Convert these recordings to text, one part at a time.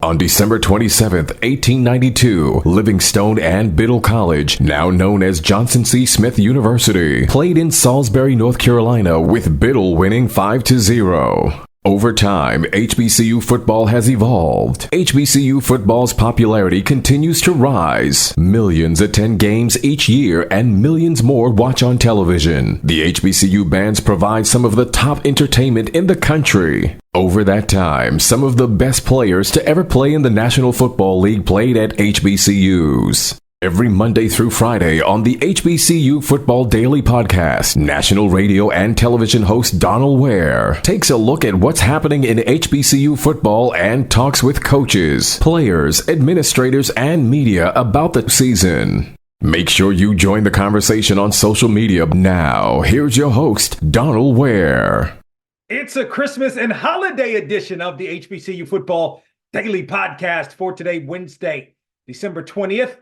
On December 27, 1892, Livingstone and Biddle College, now known as Johnson C. Smith University, played in Salisbury, North Carolina, with Biddle winning 5-0. Over time, HBCU football has evolved. HBCU football's popularity continues to rise. Millions attend games each year and millions more watch on television. The HBCU bands provide some of the top entertainment in the country. Over that time, some of the best players to ever play in the National Football League played at HBCUs. Every Monday through Friday on the HBCU Football Daily Podcast, national radio and television host Donal Ware takes a look at what's happening in HBCU football and talks with coaches, players, administrators, and media about the season. Make sure you join the conversation on social media. Now, here's your host, Donal Ware. It's a Christmas and holiday edition of the HBCU Football Daily Podcast for today, Wednesday, December 20th.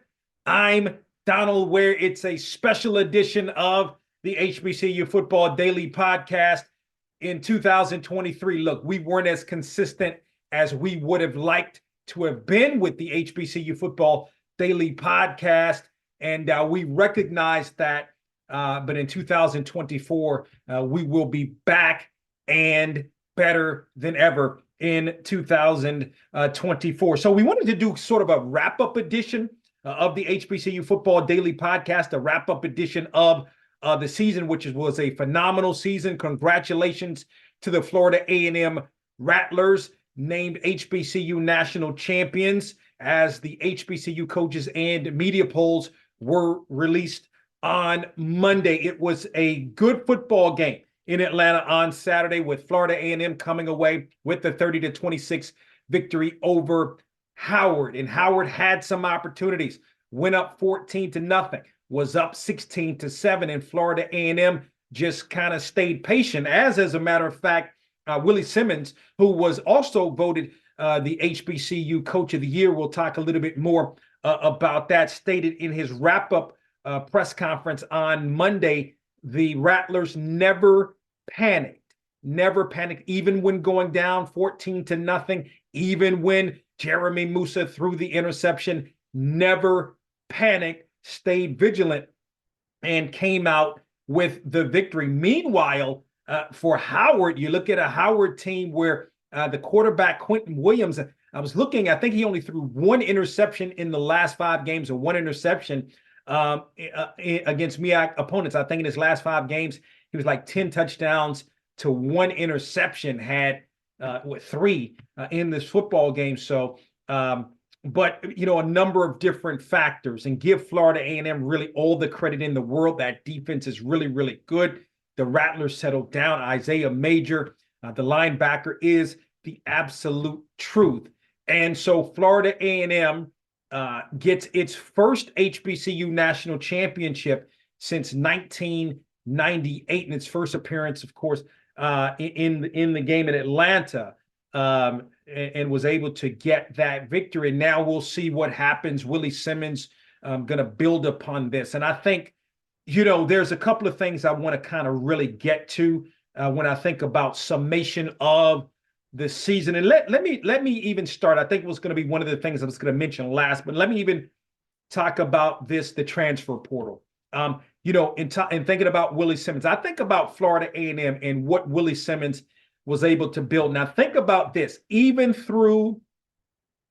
I'm Donal Ware. It's a special edition of the HBCU Football Daily Podcast in 2023. Look, we weren't as consistent as we would have liked to have been with the HBCU Football Daily Podcast, and we recognize that. But in 2024, we will be back and better than ever in 2024. So we wanted to do sort of a wrap-up edition of the HBCU Football Daily Podcast, a wrap-up edition of the season, which was a phenomenal season. Congratulations to the Florida A&M Rattlers, named HBCU National Champions, as the HBCU coaches and media polls were released on Monday. It was a good football game in Atlanta on Saturday, with Florida A&M coming away with the 30-26 victory over Howard. And Howard had some opportunities, went up 14-0, was up 16-7, and Florida A&M just kind of stayed patient. As a matter of fact, Willie Simmons, who was also voted the HBCU Coach of the Year, we'll talk a little bit more about that, stated in his wrap-up press conference on Monday, the Rattlers never panicked, even when going down 14-0, even when Jeremy Musa threw the interception, never panicked, stayed vigilant, and came out with the victory. Meanwhile, for Howard, you look at a Howard team where the quarterback, Quentin Williams, I was looking, I think he only threw one interception in the last 5 games, or one interception against MEAC opponents. I think in his last 5 games, he was like 10 touchdowns to 1 interception, had with 3 in this football game. So, but, you know, a number of different factors, and give Florida A&M really all the credit in the world. That defense is really, really good. The Rattlers settled down. Isaiah Major, the linebacker, is the absolute truth. And so Florida A&M gets its first HBCU national championship since 1998, and its first appearance, of course, in the game in Atlanta, and was able to get that victory. And now we'll see what happens. Willie Simmons going to build upon this. And I think, you know, there's a couple of things I want to kind of really get to when I think about summation of the season. And let me even start. I think it was going to be one of the things I was going to mention last, but let me even talk about this, the transfer portal. You know, in thinking about Willie Simmons, I think about Florida A&M and what Willie Simmons was able to build. Now, think about this. Even through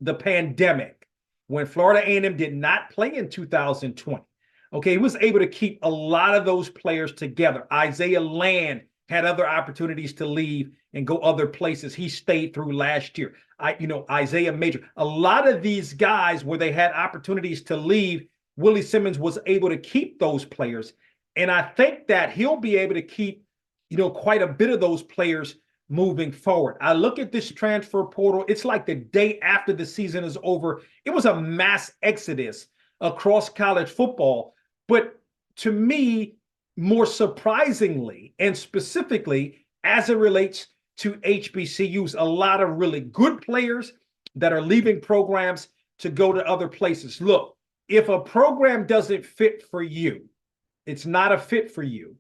the pandemic, when Florida A&M did not play in 2020, okay, he was able to keep a lot of those players together. Isaiah Land had other opportunities to leave and go other places. He stayed through last year. Isaiah Major. A lot of these guys, where they had opportunities to leave, Willie Simmons was able to keep those players. And I think that he'll be able to keep, you know, quite a bit of those players moving forward. I look at this transfer portal. It's like the day after the season is over. It was a mass exodus across college football. But to me, more surprisingly, and specifically as it relates to HBCUs, a lot of really good players that are leaving programs to go to other places. Look, if a program doesn't fit for you, it's not a fit for you.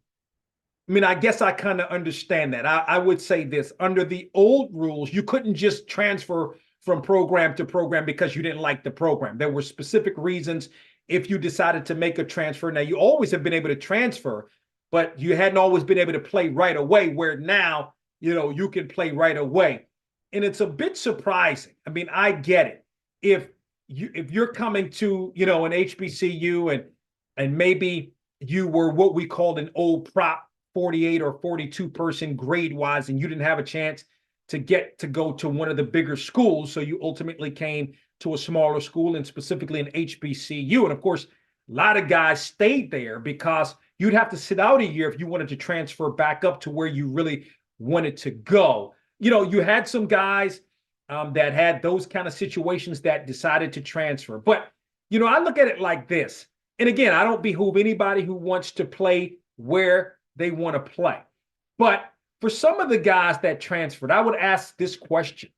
I mean, I guess I kind of understand that. I would say this: under the old rules, you couldn't just transfer from program to program because you didn't like the program. There were specific reasons if you decided to make a transfer. Now, you always have been able to transfer, but you hadn't always been able to play right away, where now, you can play right away. And it's a bit surprising. I mean, I get it. If you're coming to, an HBCU and maybe you were what we called an old prop 48 or 42 person grade wise, and you didn't have a chance to get to go to one of the bigger schools. So you ultimately came to a smaller school, and specifically an HBCU. And of course, a lot of guys stayed there because you'd have to sit out a year if you wanted to transfer back up to where you really wanted to go. You had some guys that had those kind of situations that decided to transfer. But, I look at it like this. And again, I don't behoove anybody who wants to play where they want to play. But for some of the guys that transferred, I would ask this question.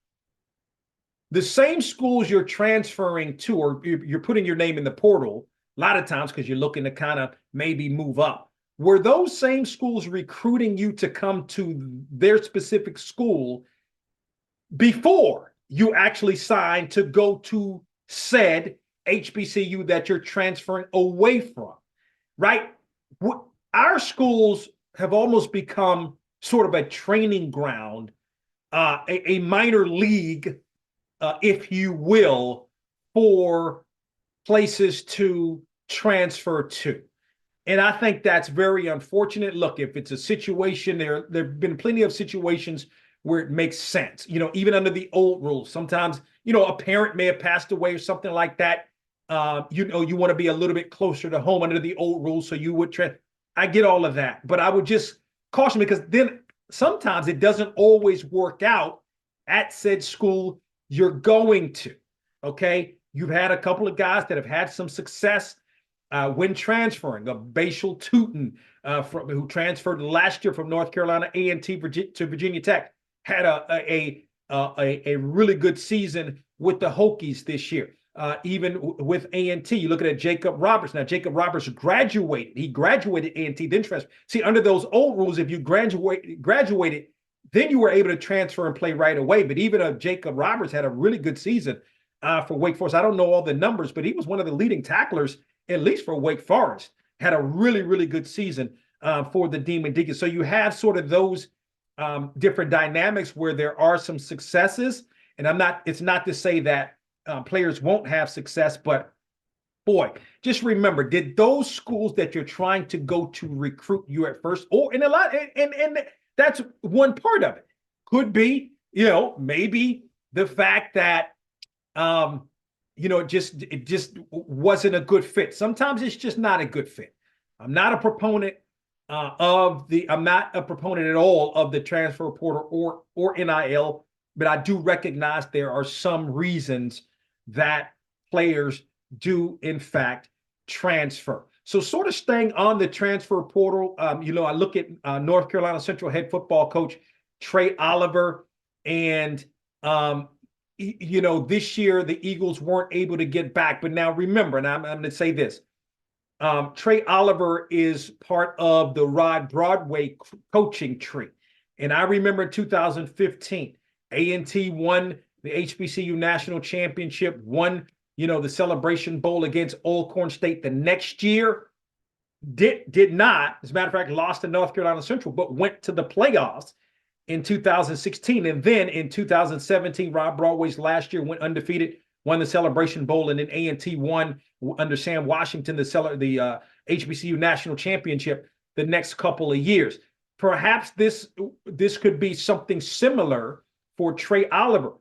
The same schools you're transferring to, or you're putting your name in the portal, a lot of times because you're looking to kind of maybe move up, were those same schools recruiting you to come to their specific school before you actually signed to go to said HBCU that you're transferring away from, right? Our schools have almost become sort of a training ground, a minor league, if you will, for places to transfer to. And I think that's very unfortunate. Look, if it's a situation, there have been plenty of situations where it makes sense. Even under the old rules, sometimes, a parent may have passed away or something like that. You want to be a little bit closer to home under the old rules, so you would I get all of that, but I would just caution, because then sometimes it doesn't always work out at said school you're going to. Okay, you've had a couple of guys that have had some success when transferring. Bashal Tootin, who transferred last year from North Carolina A&T to Virginia Tech, had a really good season with the Hokies this year. Even with A&T, you look at Jacob Roberts. Now, Jacob Roberts graduated. He graduated A&T, then transferred. See, under those old rules, if you graduated, then you were able to transfer and play right away. But even Jacob Roberts had a really good season for Wake Forest. I don't know all the numbers, but he was one of the leading tacklers, at least for Wake Forest. Had a really, really good season for the Demon Deacons. So you have sort of those different dynamics where there are some successes. And it's not to say that players won't have success, but boy, just remember, did those schools that you're trying to go to recruit you at first, or in a lot, and that's one part of it. Could be, maybe the fact that, it just wasn't a good fit. Sometimes it's just not a good fit. I'm not a proponent I'm not a proponent at all of the transfer portal or NIL, but I do recognize there are some reasons that players do in fact transfer. So sort of staying on the transfer portal, I look at North Carolina Central head football coach Trey Oliver, and this year the Eagles weren't able to get back. But now remember, and I'm going to say this, Trey Oliver is part of the Rod Broadway coaching tree. And I remember in 2015, A&T won the HBCU National Championship, won, the Celebration Bowl against Alcorn State. The next year did not, as a matter of fact, lost to North Carolina Central, but went to the playoffs in 2016. And then in 2017, Rod Broadway's last year went undefeated, won the Celebration Bowl, and then A&T won under Sam Washington the HBCU National Championship the next couple of years. Perhaps this could be something similar for Trey Oliver,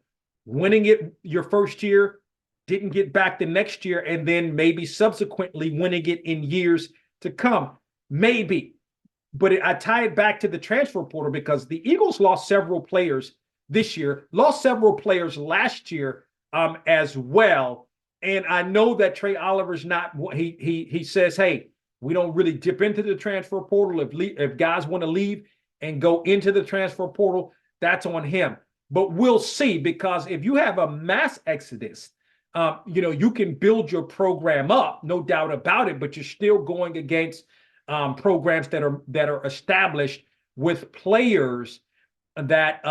winning it your first year, didn't get back the next year, and then maybe subsequently winning it in years to come. Maybe. But I tie it back to the transfer portal because the Eagles lost several players this year, lost several players last year as well. And I know that Trey Oliver's not, he says, hey, we don't really dip into the transfer portal. If guys want to leave and go into the transfer portal, that's on him. But we'll see, because if you have a mass exodus, you can build your program up, no doubt about it, but you're still going against programs that are established with players that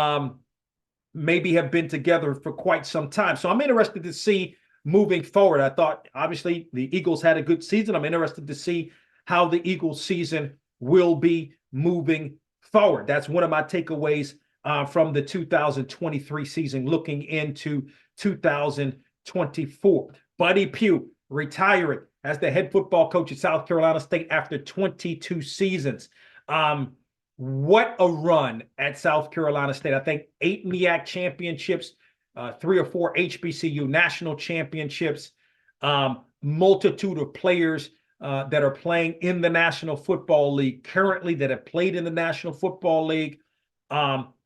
maybe have been together for quite some time. So I'm interested to see moving forward. I thought, obviously, the Eagles had a good season. I'm interested to see how the Eagles season will be moving forward. That's one of my takeaways from the 2023 season, looking into 2024. Buddy Pugh retiring as the head football coach at South Carolina State after 22 seasons. What a run at South Carolina State. I think 8 MEAC championships, 3 or 4 HBCU national championships, multitude of players that are playing in the National Football League currently, that have played in the National Football League,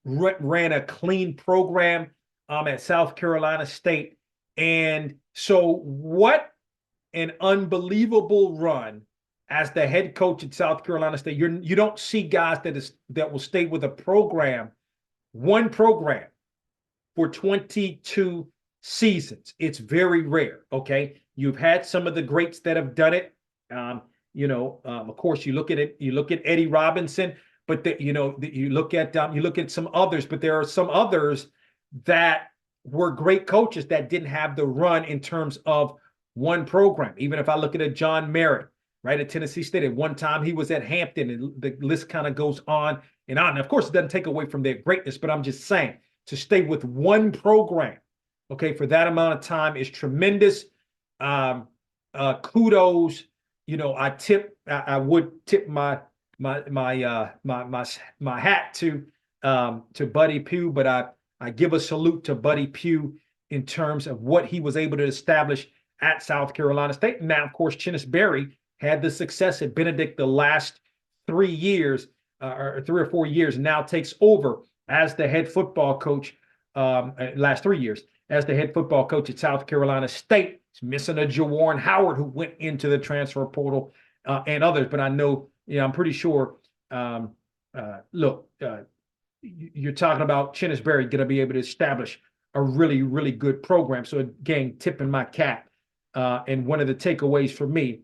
ran a clean program at South Carolina State. And so what an unbelievable run as the head coach at South Carolina State. You don't see guys that will stay with one program for 22 seasons. It's very rare, okay? You've had some of the greats that have done it. Of course, you look at Eddie Robinson, but you look at some others, but there are some others that were great coaches that didn't have the run in terms of one program. Even if I look at a John Merritt, right, at Tennessee State, at one time he was at Hampton, and the list kind of goes on and on. And of course, it doesn't take away from their greatness, but I'm just saying, to stay with one program, okay, for that amount of time is tremendous. Kudos. I would tip my hat to Buddy Pugh, but I give a salute to Buddy Pugh in terms of what he was able to establish at South Carolina State. Now, of course, Chennis Berry had the success at Benedict the last 3 years, or 3 or 4 years, and now takes over as the head football coach, last 3 years, as the head football coach at South Carolina State. He's missing a Jawarn Howard, who went into the transfer portal, and others. But I know, I'm pretty sure, you're talking about Chennis Berry going to be able to establish a really, really good program. So again, tipping my cap. And one of the takeaways for me,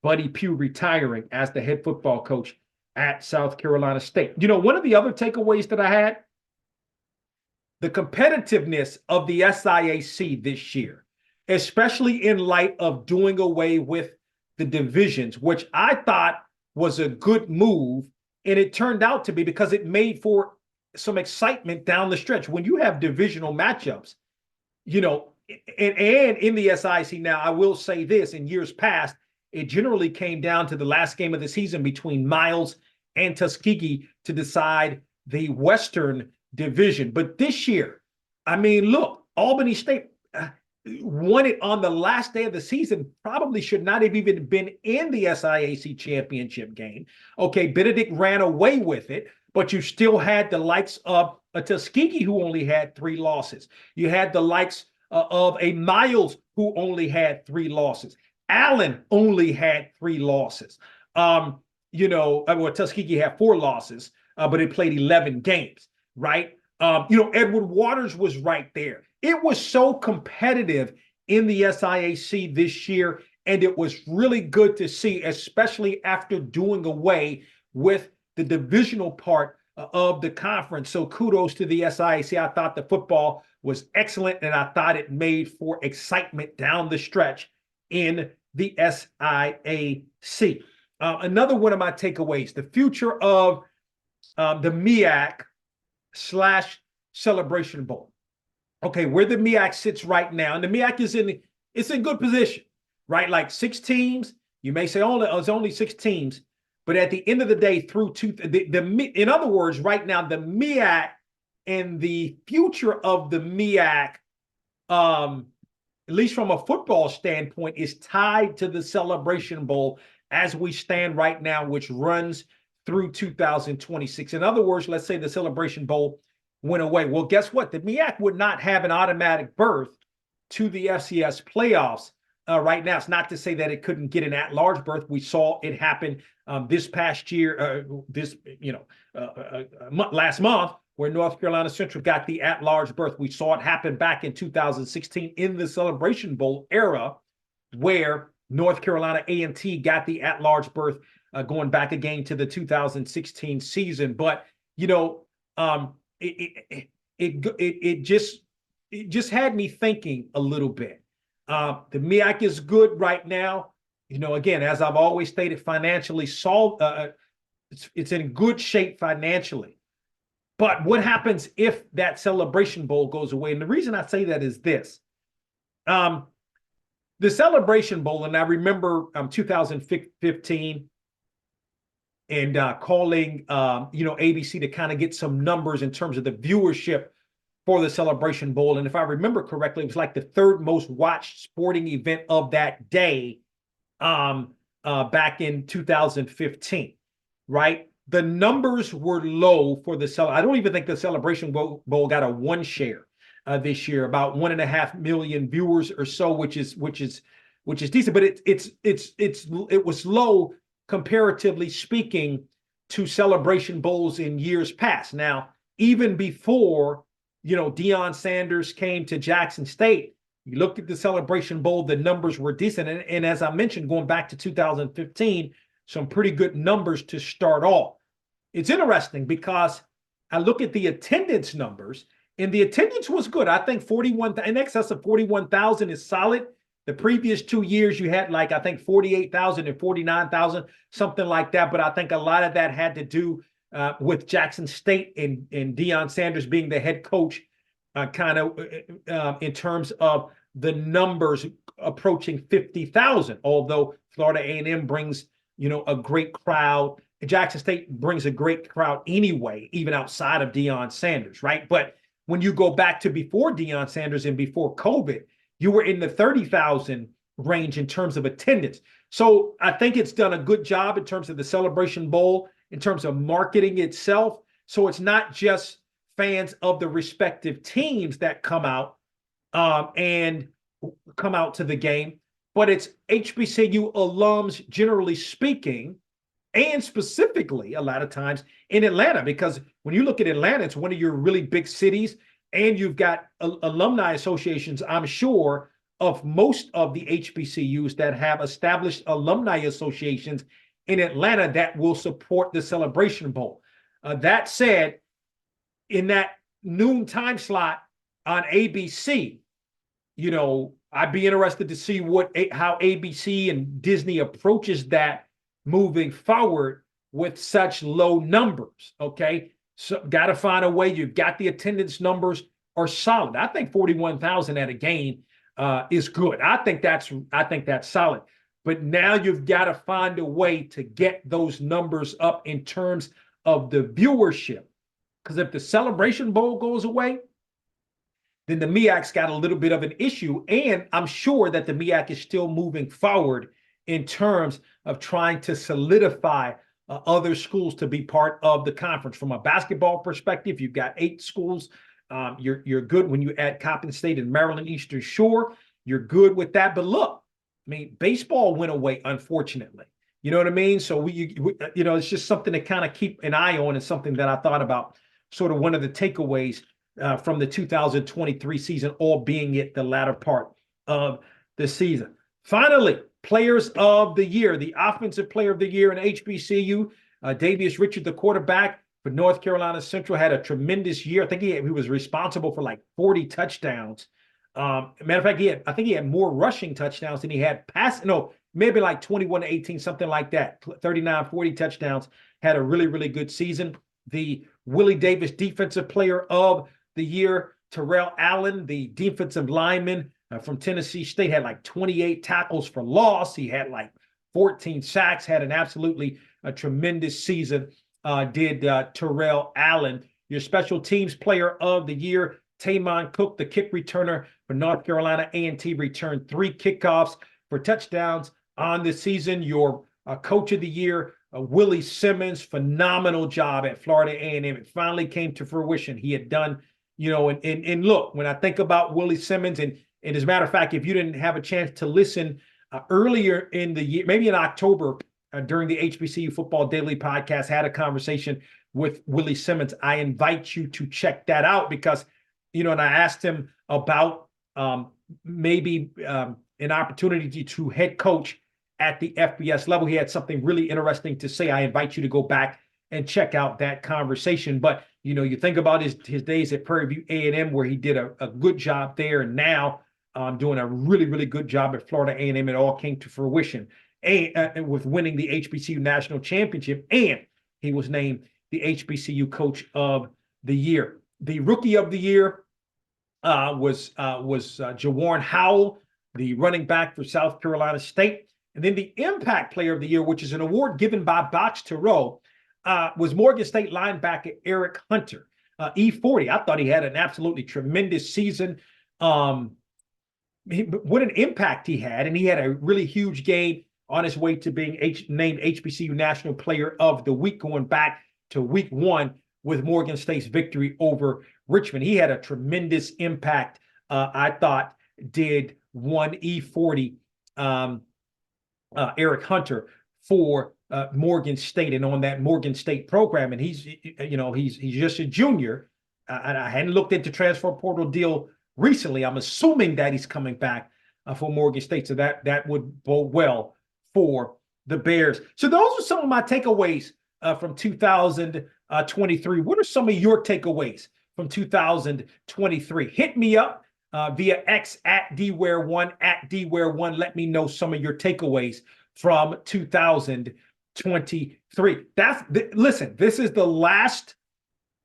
Buddy Pugh retiring as the head football coach at South Carolina State. One of the other takeaways that I had, the competitiveness of the SIAC this year, especially in light of doing away with the divisions, which I thought was a good move. And it turned out to be, because it made for some excitement down the stretch. When you have divisional matchups, and in the SIAC now, I will say this, in years past, it generally came down to the last game of the season between Miles and Tuskegee to decide the Western Division. But this year, look, Albany State won it on the last day of the season, probably should not have even been in the SIAC championship game. Okay, Benedict ran away with it, but you still had the likes of a Tuskegee who only had 3 losses. You had the likes of a Miles who only had 3 losses. Allen only had 3 losses. Tuskegee had 4 losses, but it played 11 games, right? Edward Waters was right there. It was so competitive in the SIAC this year, and it was really good to see, especially after doing away with the divisional part of the conference. So kudos to the SIAC. I thought the football was excellent, and I thought it made for excitement down the stretch in the SIAC. Another one of my takeaways, the future of the MEAC / Celebration Bowl. Okay, where the MEAC sits right now, and the MEAC is in good position, right? Like 6 teams. You may say it's only 6 teams, but at the end of the day, in other words, right now, the MEAC and the future of the MEAC, at least from a football standpoint, is tied to the Celebration Bowl as we stand right now, which runs through 2026. In other words, let's say the Celebration Bowl went away. Well, guess what? The MEAC would not have an automatic berth to the FCS playoffs right now. It's not to say that it couldn't get an at-large berth. We saw it happen this past year, last month, where North Carolina Central got the at-large berth. We saw it happen back in 2016 in the Celebration Bowl era, where North Carolina A&T got the at-large berth going back again to the 2016 season. But, it just had me thinking a little bit. The MEAC is good right now. Again, as I've always stated, financially it's in good shape financially. But what happens if that Celebration Bowl goes away? And the reason I say that is this. The Celebration Bowl, and I remember 2015 and calling ABC to kind of get some numbers in terms of the viewership for the Celebration Bowl. And if I remember correctly, it was like the third most watched sporting event of that day back in 2015, right? The numbers were low for I don't even think the Celebration Bowl got a one share this year, about 1.5 million viewers or so, which is decent, but it was low comparatively speaking to Celebration Bowls in years past. Now, even before Deion Sanders came to Jackson State, you look at the Celebration Bowl, the numbers were decent, and as I mentioned, going back to 2015, some pretty good numbers to start off. It's interesting because I look at the attendance numbers, and the attendance was good. I think in excess of 41,000 is solid. The previous 2 years, you had I think 48,000 and 49,000, something like that. But I think a lot of that had to do with Jackson State and Deion Sanders being the head coach, in terms of the numbers approaching 50,000. Although Florida A&M brings, a great crowd. Jackson State brings a great crowd anyway, even outside of Deion Sanders, right? But when you go back to before Deion Sanders and before COVID, you were in the 30,000 range in terms of attendance. So I think it's done a good job in terms of the Celebration Bowl, in terms of marketing itself. So it's not just fans of the respective teams that come out to the game, but it's HBCU alums, generally speaking, and specifically a lot of times in Atlanta, because when you look at Atlanta, it's one of your really big cities, and you've got alumni associations, I'm sure, of most of the HBCUs that have established alumni associations in Atlanta that will support the Celebration Bowl. That said, in that noon time slot on ABC, I'd be interested to see how ABC and Disney approaches that moving forward with such low numbers. Okay, so got to find a way. You've got the attendance numbers are solid. I think 41,000 at a game is good. I think that's solid. But now you've got to find a way to get those numbers up in terms of the viewership. Because if the Celebration Bowl goes away, then the MEAC's got a little bit of an issue. And I'm sure that the MEAC is still moving forward in terms of trying to solidify other schools to be part of the conference. From a basketball perspective, you've got 8 schools. You're good when you add Coppin State and Maryland Eastern Shore. You're good with that. But look, baseball went away, unfortunately. You know what I mean? So it's just something to kind of keep an eye on, and something that I thought about, sort of one of the takeaways from the 2023 season, all being it the latter part of the season. Finally, players of the year, the offensive player of the year in HBCU, Davius Richard, the quarterback for North Carolina Central, had a tremendous year. I think he was responsible for 40 touchdowns. Matter of fact, I think he had more rushing touchdowns than he had passing. No, maybe 21 to 18, something like that. 39, 40 touchdowns. Had a really, really good season. The Willie Davis Defensive Player of the Year, Terrell Allen, the defensive lineman from Tennessee State, had 28 tackles for loss. He had 14 sacks, had an absolutely tremendous season, did Terrell Allen. Your Special Teams Player of the Year, Tamon Cook, the kick returner for North Carolina A&T, returned 3 kickoffs for touchdowns on the season. Your Coach of the Year, Willie Simmons, phenomenal job at Florida A&M. It finally came to fruition. He had done, and look, when I think about Willie Simmons, and as a matter of fact, if you didn't have a chance to listen earlier in the year, maybe in October, during the HBCU Football Daily Podcast, had a conversation with Willie Simmons. I invite you to check that out because, and I asked him about maybe an opportunity to head coach at the FBS level. He had something really interesting to say. I invite you to go back and check out that conversation. But, you think about his days at Prairie View A&M, where he did a good job there, and now doing a really, really good job at Florida A&M. It all came to fruition with winning the HBCU National Championship, and he was named the HBCU Coach of the Year. The Rookie of the Year was Jawarn Howell, the running back for South Carolina State. And then the Impact Player of the Year, which is an award given by Box to Row, was Morgan State linebacker Eric Hunter, E40. I thought he had an absolutely tremendous season. What an impact he had. And he had a really huge game on his way to being named HBCU National Player of the Week, going back to week 1 with Morgan State's victory over Richmond. He had a tremendous impact, I thought, did one E40 Eric Hunter for Morgan State and on that Morgan State program. And he's just a junior. And I hadn't looked into transfer portal deal recently. I'm assuming that he's coming back for Morgan State. So that would bode well for the Bears. So those are some of my takeaways from 2023. What are some of your takeaways from 2023? Hit me up via X at DWare1, at DWare1. Let me know some of your takeaways from 2023. Listen, this is the last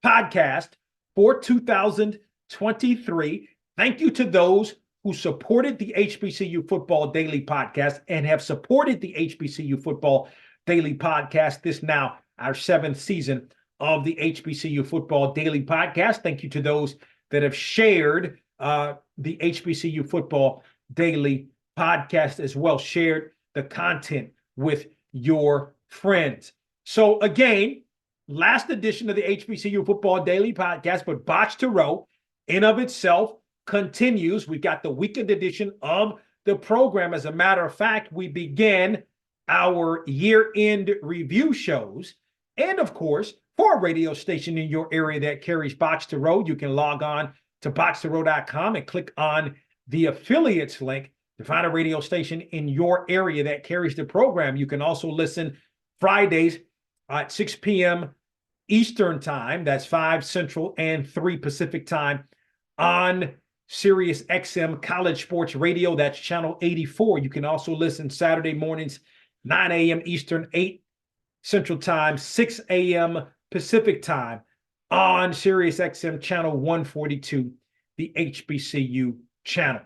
podcast for 2023. Thank you to those who supported the HBCU Football Daily Podcast and have supported the HBCU Football Daily Podcast. This now our 7th season of the HBCU Football Daily Podcast. Thank you to those that have shared the HBCU Football Daily Podcast as well, shared the content with your friends. So again, last edition of the HBCU Football Daily Podcast, but Box to Row in of itself continues. We've got the weekend edition of the program. As a matter of fact, we began our year-end review shows. And of course, for a radio station in your area that carries Box to Row, you can log on to boxtorow.com and click on the affiliates link to find a radio station in your area that carries the program. You can also listen Fridays at 6 p.m. Eastern Time. That's 5 Central and 3 Pacific Time on Sirius XM College Sports Radio. That's channel 84. You can also listen Saturday mornings, 9 a.m. Eastern, 8 Central Time, 6 a.m. Pacific Time on Sirius XM channel 142, the HBCU channel.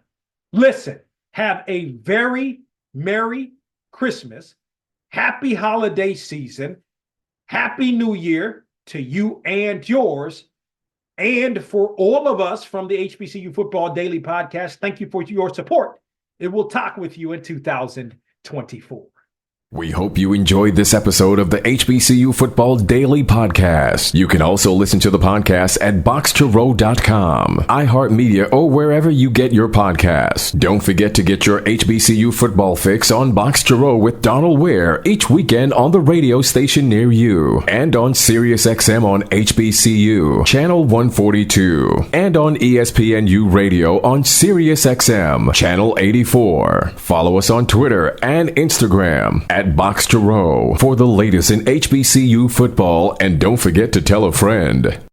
Listen, have a very Merry Christmas, happy holiday season, Happy New Year to you and yours. And for all of us from the HBCU Football Daily Podcast, thank you for your support. And we'll talk with you in 2024. We hope you enjoyed this episode of the HBCU Football Daily Podcast. You can also listen to the podcast at boxtorow.com, iHeartMedia, or wherever you get your podcasts. Don't forget to get your HBCU football fix on Box to Row with Donal Ware each weekend on the radio station near you, and on Sirius XM on HBCU Channel 142, and on ESPNU Radio on Sirius XM Channel 84. Follow us on Twitter and Instagram at Box to Row for the latest in HBCU football, and don't forget to tell a friend.